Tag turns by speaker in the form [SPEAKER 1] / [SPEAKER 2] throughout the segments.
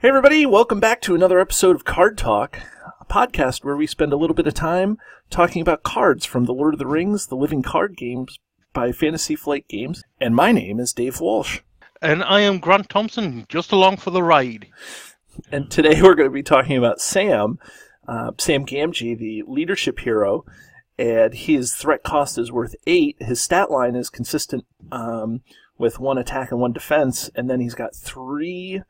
[SPEAKER 1] Hey everybody, welcome back to another episode of Card Talk, a podcast where we spend a little bit of time talking about cards from the Lord of the Rings, the living card games by Fantasy Flight Games. And my name is Dave Walsh.
[SPEAKER 2] And I am Grant Thompson, just along for the ride.
[SPEAKER 1] And today we're going to be talking about Sam Gamgee, the leadership hero, and his threat cost is worth 8. His stat line is consistent with 1 attack and 1 defense, and then he's got 3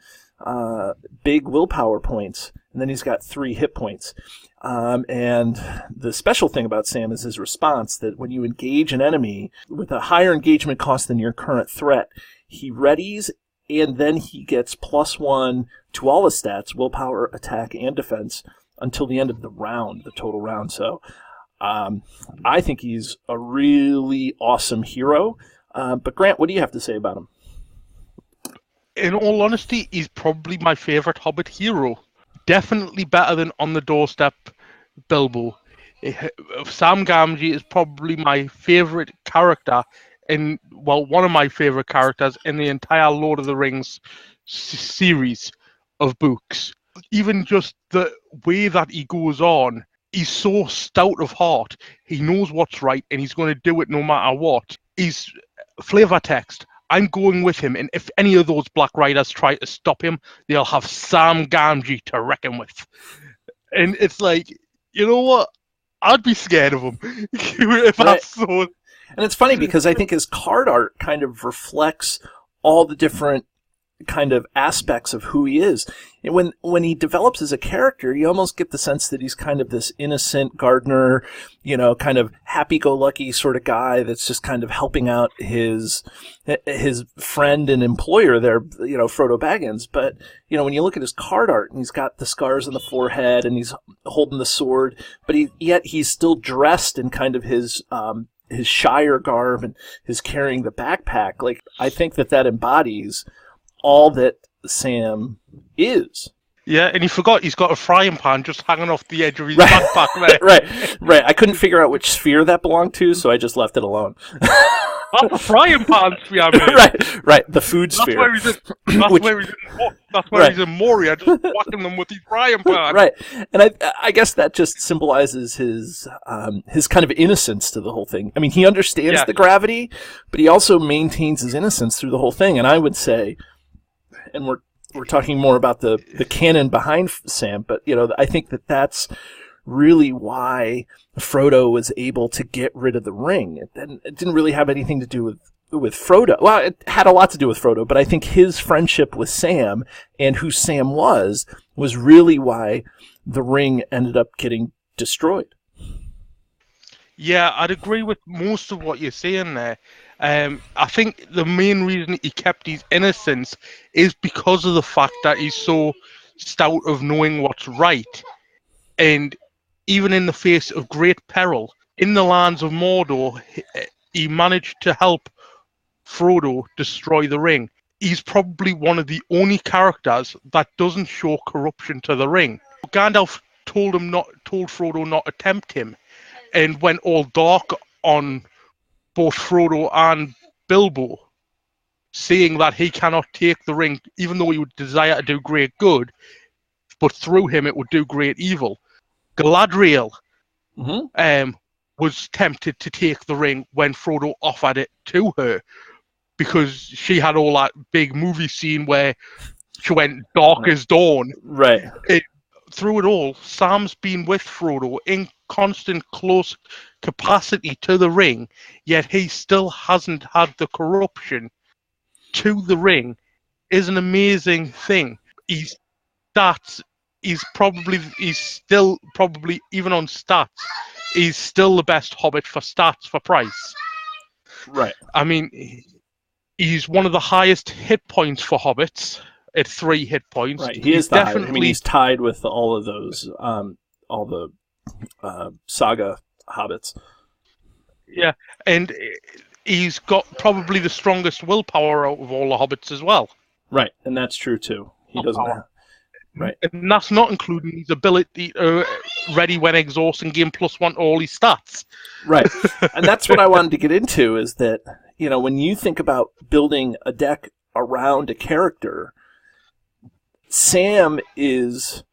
[SPEAKER 1] big willpower points, and then he's got 3 hit points. And the special thing about Sam is his response, that when you engage an enemy with a higher engagement cost than your current threat, he readies, and then he gets +1 to all his stats, willpower, attack, and defense, until the end of the round, the total round. So I think he's a really awesome hero. But Grant, what do you have to say about him?
[SPEAKER 2] In all honesty, he's probably my favourite Hobbit hero. Definitely better than On the Doorstep Bilbo. Sam Gamgee is probably my favourite character one of my favourite characters in the entire Lord of the Rings series of books. Even just the way that he goes on, he's so stout of heart. He knows what's right and he's going to do it no matter what. He's flavour text. I'm going with him, and if any of those Black Riders try to stop him, they'll have Sam Gamgee to reckon with. And it's like, you know what? I'd be scared of him if I saw it.
[SPEAKER 1] And it's funny because I think his card art kind of reflects all the different kind of aspects of who he is. And when he develops as a character, you almost get the sense that he's kind of this innocent gardener, kind of happy-go-lucky sort of guy that's just kind of helping out his friend and employer there, Frodo Baggins. But, when you look at his card art, and he's got the scars on the forehead, and he's holding the sword, but yet he's still dressed in kind of his Shire garb, and his carrying the backpack. Like, I think that embodies all that Sam is.
[SPEAKER 2] Yeah, and he forgot he's got a frying pan just hanging off the edge of his backpack there.
[SPEAKER 1] Right. I couldn't figure out which sphere that belonged to, so I just left it alone.
[SPEAKER 2] That's a frying pan sphere, I mean.
[SPEAKER 1] Right. The food sphere.
[SPEAKER 2] That's where he's in Moria, just whacking them with his frying pan.
[SPEAKER 1] Right. And I guess that just symbolizes his kind of innocence to the whole thing. I mean, he understands the gravity, but he also maintains his innocence through the whole thing. And I would say, and we're talking more about the canon behind Sam, but I think that's really why Frodo was able to get rid of the ring. It didn't really have anything to do with Frodo. Well, it had a lot to do with Frodo, but I think his friendship with Sam and who Sam was really why the ring ended up getting destroyed.
[SPEAKER 2] Yeah, I'd agree with most of what you're saying there. I think the main reason he kept his innocence is because of the fact that he's so stout of knowing what's right. And even in the face of great peril, in the lands of Mordor, he managed to help Frodo destroy the ring. He's probably one of the only characters that doesn't show corruption to the ring. Gandalf told Frodo not to tempt him, and went all dark on both Frodo and Bilbo, saying that he cannot take the ring, even though he would desire to do great good, but through him it would do great evil. Galadriel was tempted to take the ring when Frodo offered it to her, because she had all that big movie scene where she went dark as dawn.
[SPEAKER 1] Right.
[SPEAKER 2] Through it all, Sam's been with Frodo in constant close capacity to the ring, yet he still hasn't had the corruption to the ring, is an amazing thing. He's still probably, even on stats, he's still the best Hobbit for stats for price.
[SPEAKER 1] Right.
[SPEAKER 2] I mean, he's one of the highest hit points for Hobbits at 3 hit points.
[SPEAKER 1] Right, he's definitely. I mean, he's tied with all of those, all the saga hobbits.
[SPEAKER 2] Yeah, and he's got probably the strongest willpower out of all the hobbits as well.
[SPEAKER 1] Right, and that's true too. He doesn't have. Right.
[SPEAKER 2] And that's not including his ability to ready when exhaust and gain +1 to all his stats.
[SPEAKER 1] Right. And that's what I wanted to get into, is that, when you think about building a deck around a character, Sam is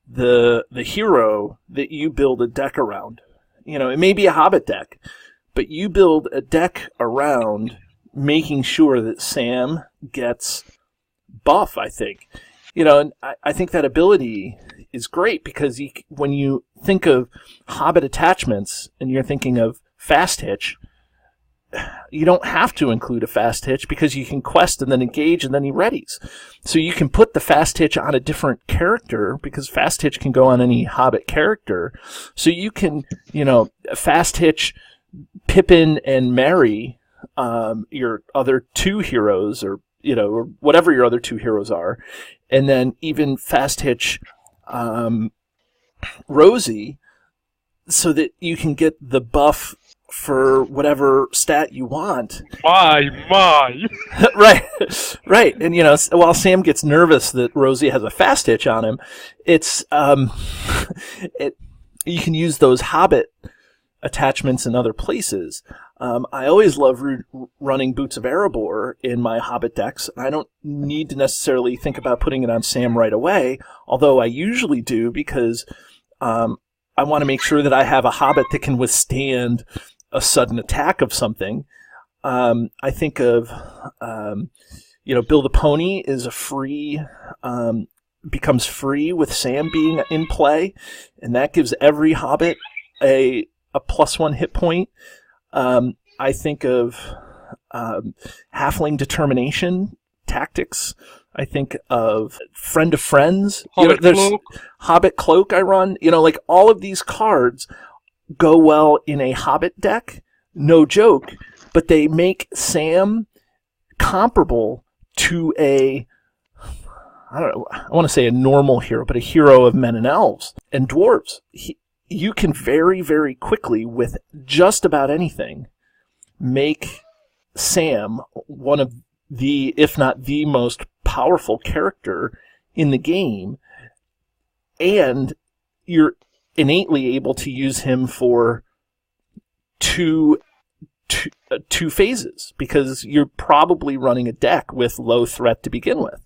[SPEAKER 1] the hero that you build a deck around. It may be a Hobbit deck, but you build a deck around making sure that Sam gets buff, I think. And I think that ability is great because when you think of Hobbit attachments and you're thinking of fast hitch, you don't have to include a fast hitch because you can quest and then engage and then he readies. So you can put the fast hitch on a different character because fast hitch can go on any Hobbit character. So you can, fast hitch Pippin and Merry, your other two heroes or whatever your other two heroes are. And then even fast hitch Rosie so that you can get the buff for whatever stat you want.
[SPEAKER 2] My.
[SPEAKER 1] Right. And, while Sam gets nervous that Rosie has a fast hitch on him, it's, you can use those Hobbit attachments in other places. I always love running Boots of Erebor in my Hobbit decks. I don't need to necessarily think about putting it on Sam right away, although I usually do because, I want to make sure that I have a Hobbit that can withstand a sudden attack of something. I think of, Bill the Pony is a free, becomes free with Sam being in play, and that gives every Hobbit a +1 hit point. I think of Halfling Determination tactics. I think of Friend of Friends. Hobbit Cloak I run. All of these cards go well in a Hobbit deck, no joke, but they make Sam comparable to I want to say a normal hero, but a hero of men and elves and dwarves. You can very, very quickly, with just about anything, make Sam one of the, if not the most powerful character in the game, and you're innately able to use him for two phases because you're probably running a deck with low threat to begin with.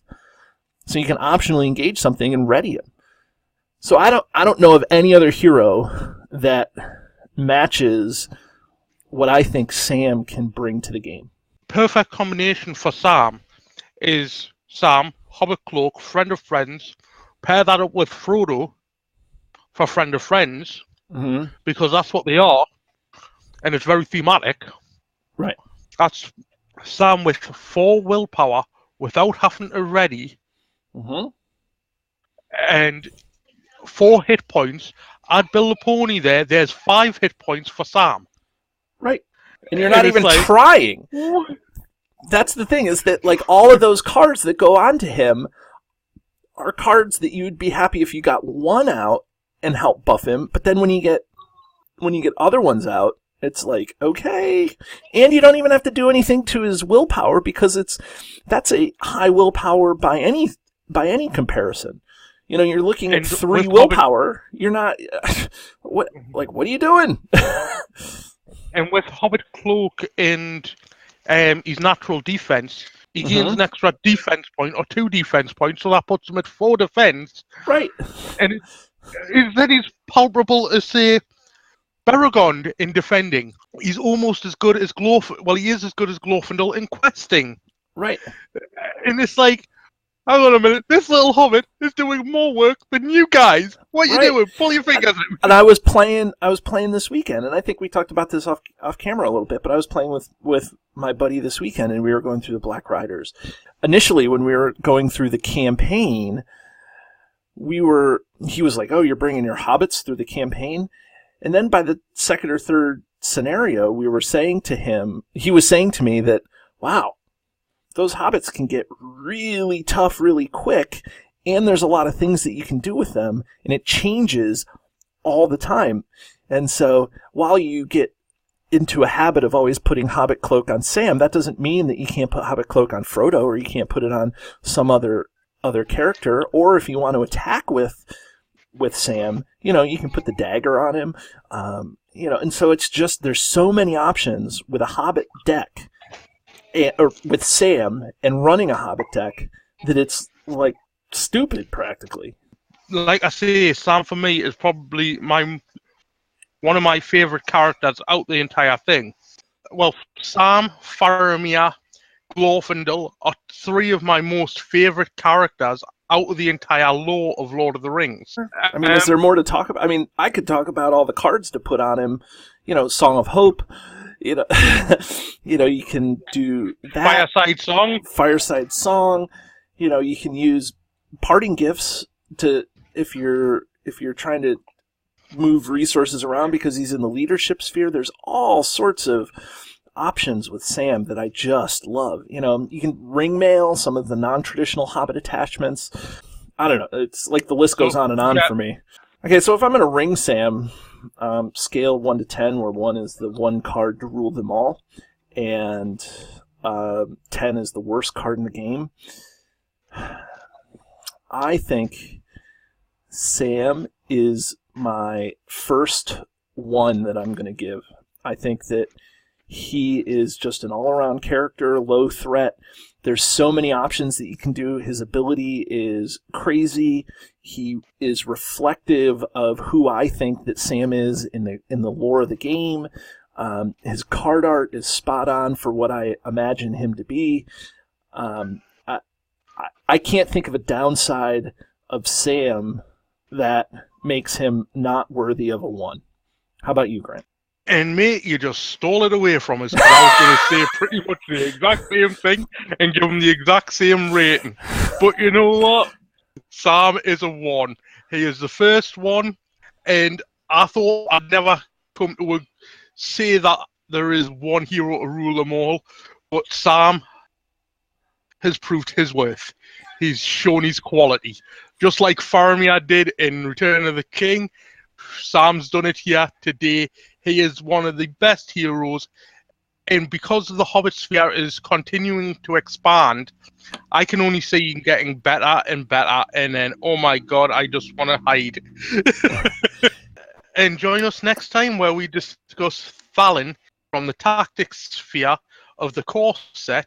[SPEAKER 1] So you can optionally engage something and ready him. So I don't know of any other hero that matches what I think Sam can bring to the game.
[SPEAKER 2] Perfect combination for Sam is Sam, Hobbit Cloak, Friend of Friends. Pair that up with Frodo for Friend of Friends, because that's what they are, and it's very thematic.
[SPEAKER 1] Right.
[SPEAKER 2] That's Sam with 4 willpower without having to ready, and 4 hit points. Add Bill the Pony there's 5 hit points for Sam.
[SPEAKER 1] Right. And you're not even trying. That's the thing, is that all of those cards that go on to him are cards that you'd be happy if you got one out and help buff him, but then when you get other ones out, it's okay. And you don't even have to do anything to his willpower because that's a high willpower by any comparison. You're looking at 3 willpower. You're not what are you doing?
[SPEAKER 2] And with Hobbit Cloak and his natural defense, he gains an extra defense point or 2 defense points, so that puts him at 4 defense.
[SPEAKER 1] Right.
[SPEAKER 2] And then he's palpable as, say, Baragond in defending. He's almost as good as he is as good as Glorfindel in questing.
[SPEAKER 1] Right.
[SPEAKER 2] And it's hang on a minute, this little hobbit is doing more work than you guys. What are you doing? Pull your fingers out.
[SPEAKER 1] And I was playing this weekend, and I think we talked about this off camera a little bit, but I was playing with my buddy this weekend, and we were going through the Black Riders. Initially, when we were going through the campaign, he was like, "Oh, you're bringing your hobbits through the campaign?" And then by the second or third scenario, he was saying to me that, wow, those hobbits can get really tough really quick, and there's a lot of things that you can do with them, and it changes all the time. And so while you get into a habit of always putting Hobbit Cloak on Sam, that doesn't mean that you can't put Hobbit Cloak on Frodo, or you can't put it on some other character, or if you want to attack with Sam, you can put the dagger on him, and so it's just, there's so many options with a Hobbit deck, or with Sam, and running a Hobbit deck, that it's stupid, practically.
[SPEAKER 2] Like I say, Sam for me is probably one of my favourite characters out the entire thing. Well, Sam, Faramir, Glorfindel are three of my most favourite characters out of the entire lore of Lord of the Rings.
[SPEAKER 1] I mean, is there more to talk about? I mean, I could talk about all the cards to put on him. Song of Hope. You can do that. Fireside Song. You can use parting gifts if you're trying to move resources around because he's in the leadership sphere. There's all sorts of options with Sam that I just love. You can ring mail some of the non-traditional Hobbit attachments. I don't know. It's like the list goes on and on for me. Okay, so if I'm going to ring Sam, scale 1 to 10, where 1 is the one card to rule them all, and 10 is the worst card in the game, I think Sam is my first one that I'm going to give. I think that he is just an all-around character, low threat. There's so many options that you can do. His ability is crazy. He is reflective of who I think that Sam is in the lore of the game. His card art is spot on for what I imagine him to be. I can't think of a downside of Sam that makes him not worthy of a 1. How about you, Grant?
[SPEAKER 2] And mate, you just stole it away from us. I was going to say pretty much the exact same thing and give him the exact same rating. But you know what? Sam is a 1. He is the first one, and I thought I'd never come to say that there is one hero to rule them all. But Sam has proved his worth. He's shown his quality. Just like Faramir did in Return of the King, Sam's done it here today. He is one of the best heroes, and because the Hobbit sphere is continuing to expand, I can only see him getting better and better, and then, oh my god, I just want to hide. And join us next time where we discuss Thalin from the tactics sphere of the core set.